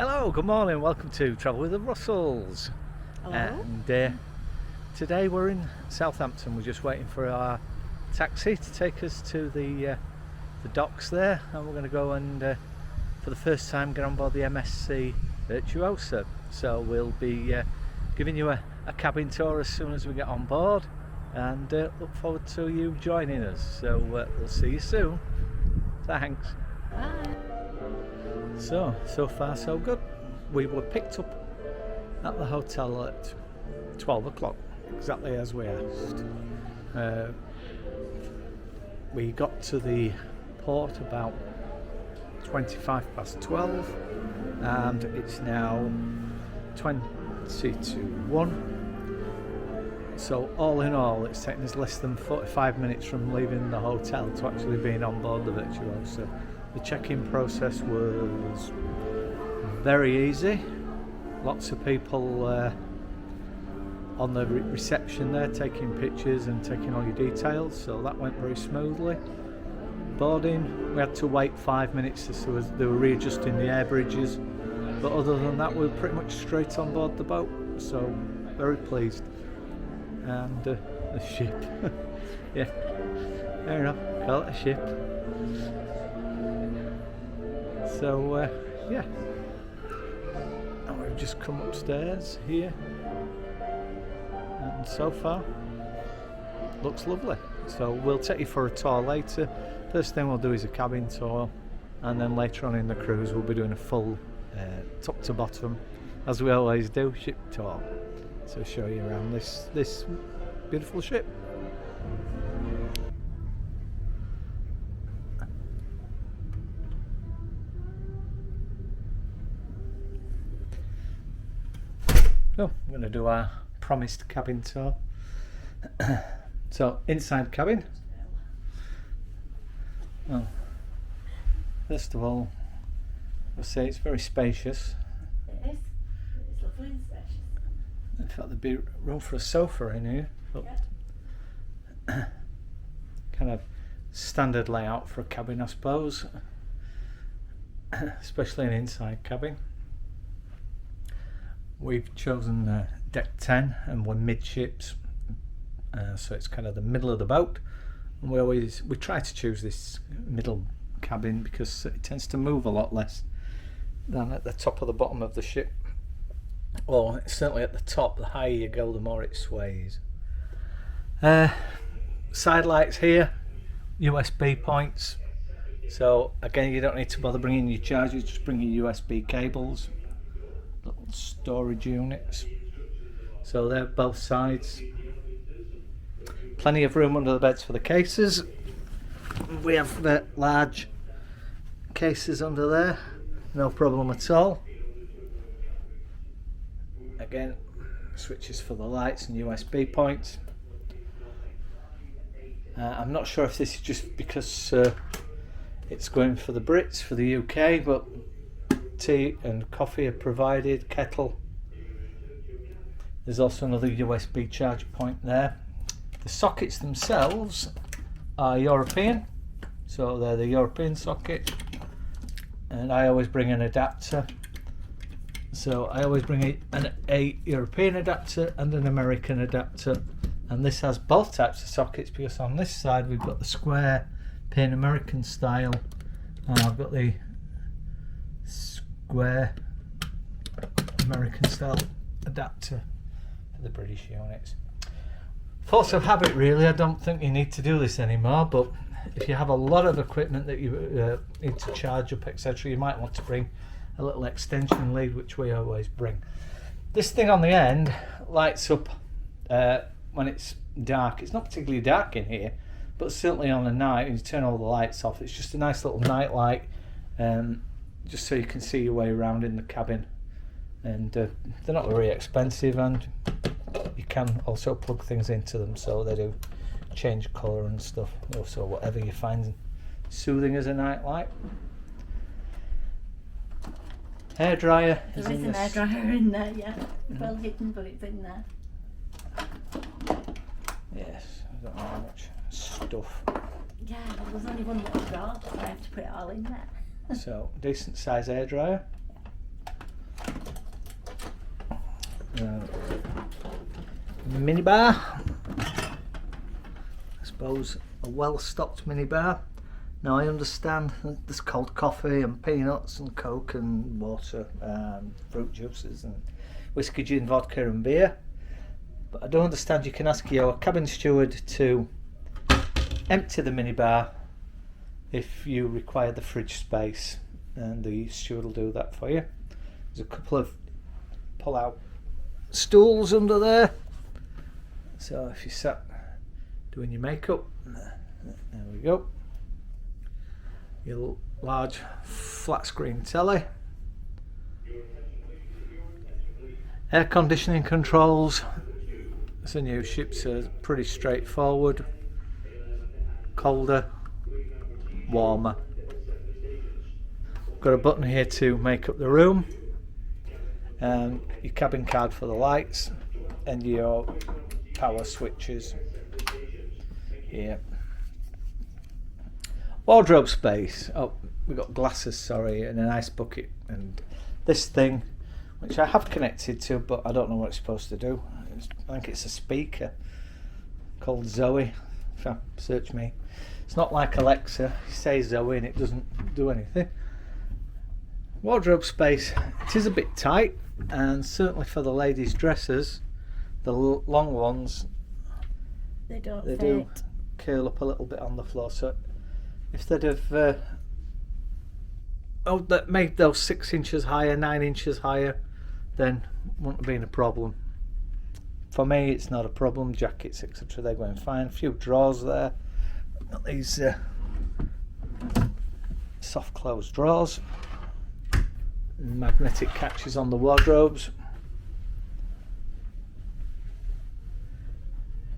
Hello, good morning, welcome to Travel with the Russells. Hello. And today we're in Southampton. We're just waiting for our taxi to take us to the docks there, and we're going to go and for the first time get on board the MSC Virtuosa. So we'll be giving you a cabin tour as soon as we get on board, and look forward to you joining us. So we'll see you soon. Thanks. Bye. So far so good. We were picked up at the hotel at 12 o'clock, exactly as we asked. We got to the port about 25 past 12, and it's now 20 to 1. So all in all, it's taken us less than 45 minutes from leaving the hotel to actually being on board the Virtuosa. The check-in process was very easy. Lots of people on the reception there taking pictures and taking all your details, so that went very smoothly. Boarding, we had to wait 5 minutes as they were readjusting the air bridges, but other than that we were pretty much straight on board the boat, so very pleased. And the ship, yeah, fair enough, call it a ship. So yeah, and we've just come upstairs here, and so far looks lovely. So we'll take you for a tour later. First thing we'll do is a cabin tour, and then later on in the cruise we'll be doing a full top to bottom, as we always do, ship tour. So show you around this beautiful ship. So I'm going to do our promised cabin tour. So inside cabin. Well, first of all, I'll say it's very spacious. It is. It's lovely and spacious. In fact, there'd be room for a sofa in here, but kind of standard layout for a cabin, I suppose, especially an inside cabin. We've chosen deck 10, and we're midships, so it's kind of the middle of the boat, and we try to choose this middle cabin because it tends to move a lot less than at the top or the bottom of the ship. Or certainly at the top, the higher you go the more it sways. Side lights here, USB points, so again you don't need to bother bringing your chargers, just bring your USB cables. Little storage units, so they're both sides. Plenty of room under the beds for the cases. We have the large cases under there, no problem at all. Again, switches for the lights and USB points. I'm not sure if this is just because it's going for the Brits, for the UK, but tea and coffee are provided, kettle. There's also another USB charge point there. The sockets themselves are European, so they're the European socket, and I always bring an adapter. So I always bring a European adapter and an American adapter, and this has both types of sockets because on this side we've got the square pin American style, and I've got the square American style adapter for the British units. Force of habit really, I don't think you need to do this anymore, but if you have a lot of equipment that you need to charge up, etc., you might want to bring a little extension lead, which we always bring. This thing on the end lights up when it's dark. It's not particularly dark in here, but certainly on a night when you turn all the lights off, it's just a nice little night light, just so you can see your way around in the cabin. And they're not very expensive, and you can also plug things into them, so they do change colour and stuff, also whatever you find soothing as a night light. Hair dryer. There is an hair dryer in there, yeah. Well hidden, but it's in there. Yes, I don't know how much stuff. Yeah, well, there's only one little drawer, so I have to put it all in there. So, decent size hair dryer. Minibar. I suppose a well-stocked minibar. Now I understand that there's cold coffee and peanuts and coke and water and fruit juices and whiskey, gin, vodka and beer. But I don't understand you can ask your cabin steward to empty the minibar if you require the fridge space, and the steward will do that for you. There's a couple of pull-out stools under there, so if you sat doing your makeup, there we go. Your large flat screen telly, air conditioning controls. It's a new ship, so it's pretty straightforward. Colder, warmer. Got a button here to make up the room, and your cabin card for the lights, and your power switches here. Wardrobe space. Oh, we've got glasses, sorry, and an ice bucket, and this thing, which I have connected to, but I don't know what it's supposed to do. I think it's a speaker called Zoe. If I search me, it's not like Alexa. You say Zoe and it doesn't do anything. Wardrobe space. It is a bit tight, and certainly for the ladies' dresses, the long ones, They don't they fit. do curl up a little bit on the floor. So if they'd have that made those 6 inches higher, 9 inches higher, then wouldn't have been a problem. For me, it's not a problem. Jackets, etc., they're going fine. A few drawers there. Got these soft closed drawers. Magnetic catches on the wardrobes.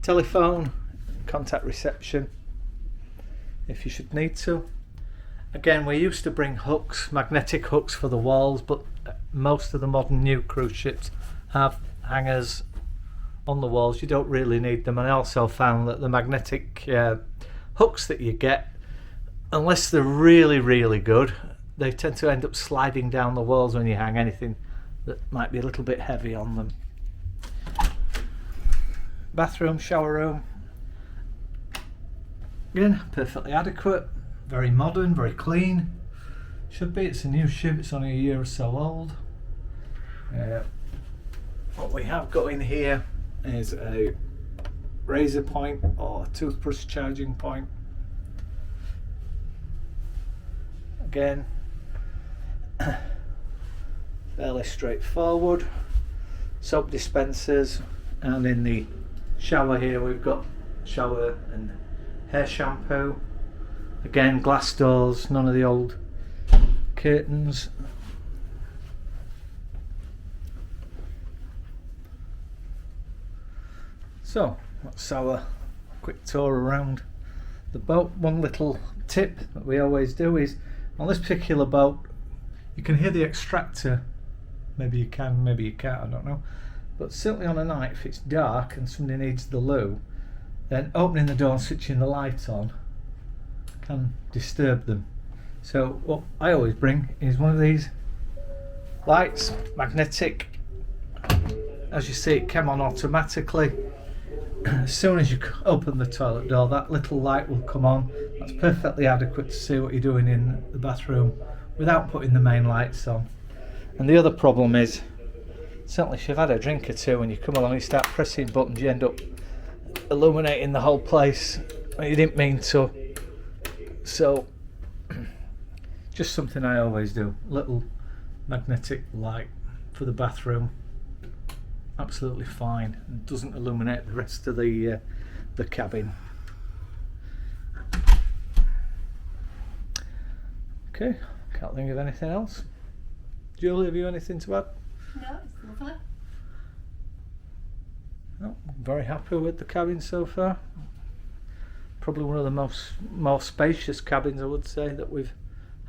Telephone, contact reception if you should need to. Again, we used to bring hooks, magnetic hooks for the walls, but most of the modern new cruise ships have hangers on the walls. You don't really need them. And I also found that the magnetic hooks that you get, unless they're really, really good, they tend to end up sliding down the walls when you hang anything that might be a little bit heavy on them. Bathroom, shower room. Again, perfectly adequate, very modern, very clean. Should be. It's a new ship. It's only a year or so old. What we have got in here is a razor point or toothbrush charging point. Again, fairly straightforward. Soap dispensers, and in the shower here we've got shower and hair shampoo. Again, glass doors, none of the old curtains. So that's our quick tour around the boat. One little tip that we always do is, on this particular boat, you can hear the extractor. Maybe you can, maybe you can't, I don't know. But certainly on a night, if it's dark and somebody needs the loo, then opening the door and switching the light on can disturb them. So what I always bring is one of these lights, magnetic. As you see, it came on automatically. As soon as you open the toilet door, that little light will come on. That's perfectly adequate to see what you're doing in the bathroom without putting the main lights on. And the other problem is, certainly if you've had a drink or two and you come along and you start pressing buttons, you end up illuminating the whole place. You didn't mean to. So just something I always do. Little magnetic light for the bathroom. Absolutely fine. It doesn't illuminate the rest of the cabin. Okay, can't think of anything else. Julie, have you anything to add? No, it's lovely. No, I'm very happy with the cabin so far. Probably one of the more spacious cabins, I would say, that we've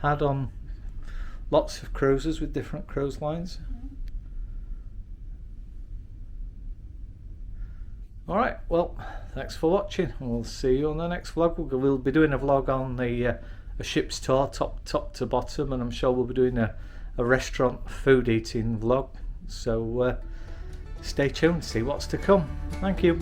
had on lots of cruises with different cruise lines. Alright, well, thanks for watching, and we'll see you on the next vlog. We'll be doing a vlog on the a ship's tour, top to bottom, and I'm sure we'll be doing a restaurant food eating vlog. So stay tuned, see what's to come. Thank you.